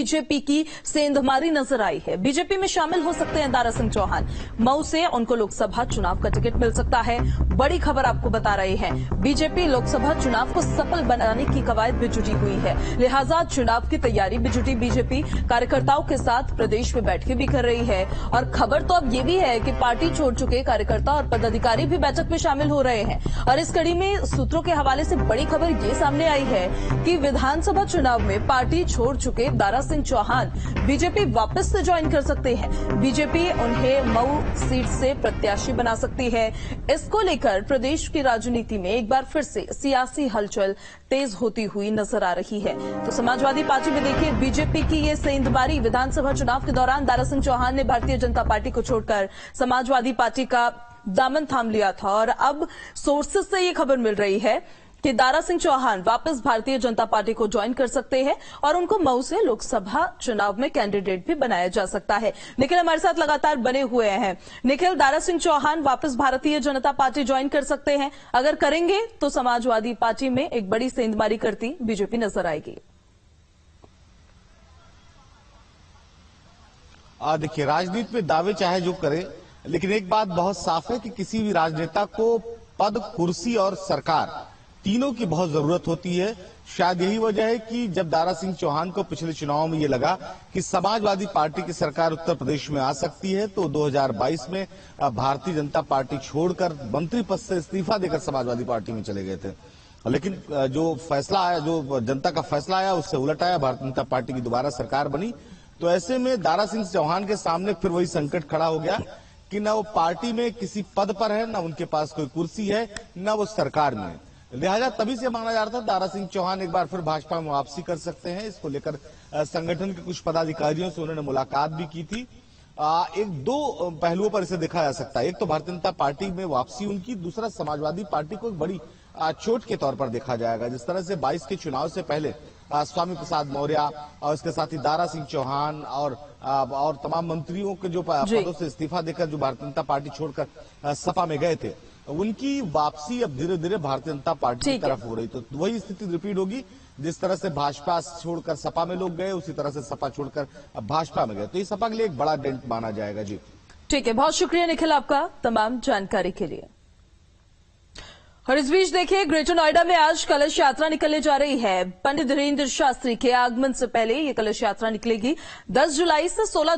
BJP की सेंधमारी नजर आई है। बीजेपी में शामिल हो सकते हैं दारा सिंह चौहान। मऊ से उनको लोकसभा चुनाव का टिकट मिल सकता है। बड़ी खबर आपको बता रहे हैं, बीजेपी लोकसभा चुनाव को सफल बनाने की कवायद में जुटी हुई है। लिहाजा चुनाव की तैयारी में जुटी बीजेपी कार्यकर्ताओं के साथ प्रदेश में बैठकें भी कर रही है। और खबर तो अब ये भी है कि पार्टी छोड़ चुके कार्यकर्ता और पदाधिकारी भी बैठक में शामिल हो रहे हैं। और इस कड़ी में सूत्रों के हवाले से बड़ी खबर ये सामने आई है कि विधानसभा चुनाव में पार्टी छोड़ चुके दारा सिंह चौहान बीजेपी वापस से ज्वाइन कर सकते हैं। बीजेपी उन्हें मऊ सीट से प्रत्याशी बना सकती है। इसको लेकर प्रदेश की राजनीति में एक बार फिर से सियासी हलचल तेज होती हुई नजर आ रही है। तो समाजवादी पार्टी में देखिए, बीजेपी की ये सेंधमारी विधानसभा चुनाव के दौरान दारा सिंह चौहान ने भारतीय जनता पार्टी को छोड़कर समाजवादी पार्टी का दामन थाम लिया था। और अब सोर्सेज से ये खबर मिल रही है कि दारा सिंह चौहान वापस भारतीय जनता पार्टी को ज्वाइन कर सकते हैं और उनको मऊ से लोकसभा चुनाव में कैंडिडेट भी बनाया जा सकता है। निखिल हमारे साथ लगातार बने हुए हैं। निखिल, दारा सिंह चौहान वापस भारतीय जनता पार्टी ज्वाइन कर सकते हैं। अगर करेंगे तो समाजवादी पार्टी में एक बड़ी सेंधमारी करती बीजेपी नजर आएगी। देखिए, राजनीति में दावे चाहे जो करे, लेकिन एक बात बहुत साफ है कि किसी भी राजनेता को पद, कुर्सी और सरकार तीनों की बहुत जरूरत होती है। शायद यही वजह है कि जब दारा सिंह चौहान को पिछले चुनाव में ये लगा कि समाजवादी पार्टी की सरकार उत्तर प्रदेश में आ सकती है, तो 2022 में भारतीय जनता पार्टी छोड़कर मंत्री पद से इस्तीफा देकर समाजवादी पार्टी में चले गए थे। लेकिन जो फैसला आया, जो जनता का फैसला आया, उससे उलट आया, भारतीय जनता पार्टी की दोबारा सरकार बनी। तो ऐसे में दारा सिंह चौहान के सामने फिर वही संकट खड़ा हो गया कि न वो पार्टी में किसी पद पर है, न उनके पास कोई कुर्सी है, न वो सरकार में है। लिहाजा तभी से माना जा रहा था दारा सिंह चौहान एक बार फिर भाजपा में वापसी कर सकते हैं। इसको लेकर संगठन के कुछ पदाधिकारियों से उन्होंने मुलाकात भी की थी। एक दो पहलुओं पर इसे देखा जा सकता है। एक तो भारतीय जनता पार्टी में वापसी उनकी, दूसरा समाजवादी पार्टी को एक बड़ी चोट के तौर पर देखा जाएगा। जिस तरह से 22 के चुनाव से पहले स्वामी प्रसाद मौर्य और उसके साथ ही दारा सिंह चौहान और तमाम मंत्रियों के जो पदों से इस्तीफा देकर जो भारतीय जनता पार्टी छोड़कर सपा में गए थे, उनकी वापसी अब धीरे धीरे भारतीय जनता पार्टी की तरफ हो रही। तो वही स्थिति रिपीट होगी। जिस तरह से भाजपा छोड़कर सपा में लोग गए, उसी तरह से सपा छोड़कर अब भाजपा में गए। तो ये सपा के लिए एक बड़ा डेंट माना जाएगा। जी ठीक है, बहुत शुक्रिया निखिल आपका तमाम जानकारी के लिए। और इस बीच देखिए, ग्रेटर नोएडा में आज कलश यात्रा निकलने जा रही है। पंडित धीरेन्द्र शास्त्री के आगमन से पहले ये कलश यात्रा निकलेगी। 10 जुलाई से 16